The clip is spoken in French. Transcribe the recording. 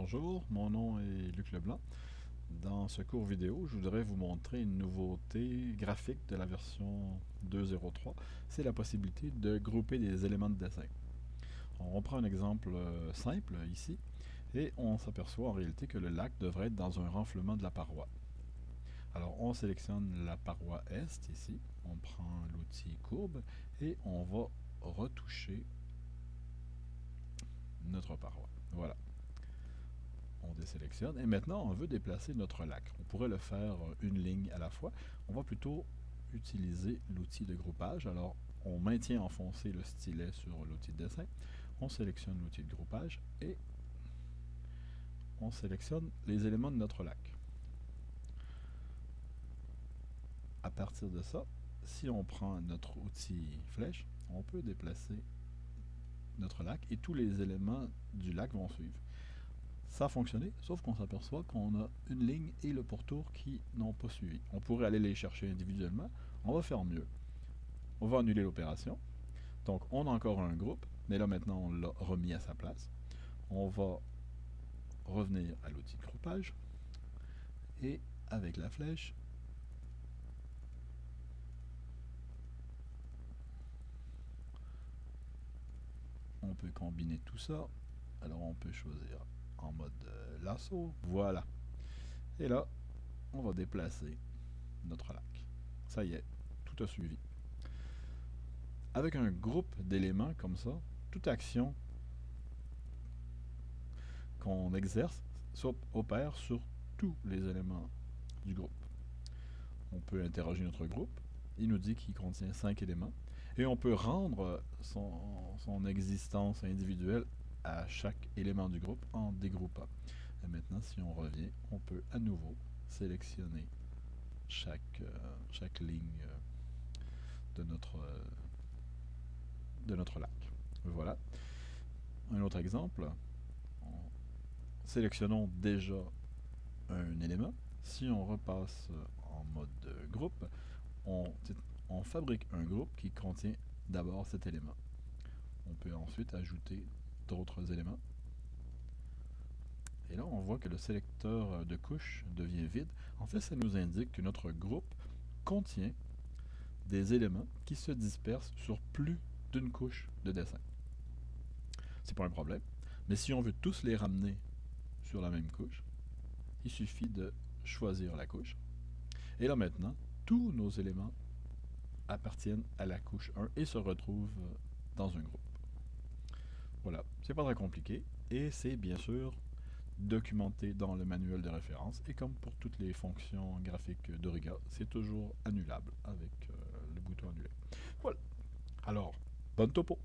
Bonjour, mon nom est Luc Leblanc. Dans ce cours vidéo, je voudrais vous montrer une nouveauté graphique de la version 2.03. C'est la possibilité de grouper des éléments de dessin. On reprend un exemple simple ici et on s'aperçoit en réalité que le lac devrait être dans un renflement de la paroi. Alors on sélectionne la paroi Est ici, on prend l'outil courbe et on va retoucher notre paroi. Voilà. On désélectionne et maintenant on veut déplacer notre lac. On pourrait le faire une ligne à la fois. On va plutôt utiliser l'outil de groupage. Alors on maintient enfoncé le stylet sur l'outil de dessin. On sélectionne l'outil de groupage et on sélectionne les éléments de notre lac. À partir de ça, si on prend notre outil flèche, on peut déplacer notre lac et tous les éléments du lac vont suivre. Ça a fonctionné, sauf qu'on s'aperçoit qu'on a une ligne et le pourtour qui n'ont pas suivi. On pourrait aller les chercher individuellement. On va faire mieux. On va annuler l'opération. Donc, on a encore un groupe, mais là, maintenant, on l'a remis à sa place. On va revenir à l'outil de groupage. Et avec la flèche, on peut combiner tout ça. Alors, on peut choisir en mode lasso. Voilà. Et là, on va déplacer notre lac. Ça y est, tout a suivi. Avec un groupe d'éléments comme ça, toute action qu'on exerce opère sur tous les éléments du groupe. On peut interroger notre groupe, il nous dit qu'il contient 5 éléments, et on peut rendre son existence individuelle à chaque élément du groupe en dégroupant. Et maintenant, si on revient, on peut à nouveau sélectionner chaque ligne de notre lac. Voilà. Un autre exemple, sélectionnons déjà un élément. Si on repasse en mode groupe, on fabrique un groupe qui contient d'abord cet élément. On peut ensuite ajouter d'autres éléments. Et là, on voit que le sélecteur de couches devient vide. En fait, ça nous indique que notre groupe contient des éléments qui se dispersent sur plus d'une couche de dessin. C'est pas un problème. Mais si on veut tous les ramener sur la même couche, il suffit de choisir la couche. Et là maintenant, tous nos éléments appartiennent à la couche 1 et se retrouvent dans un groupe. Voilà, c'est pas très compliqué et c'est bien sûr documenté dans le manuel de référence et comme pour toutes les fonctions graphiques d'Origa, c'est toujours annulable avec le bouton annuler. Voilà, alors, bonne topo!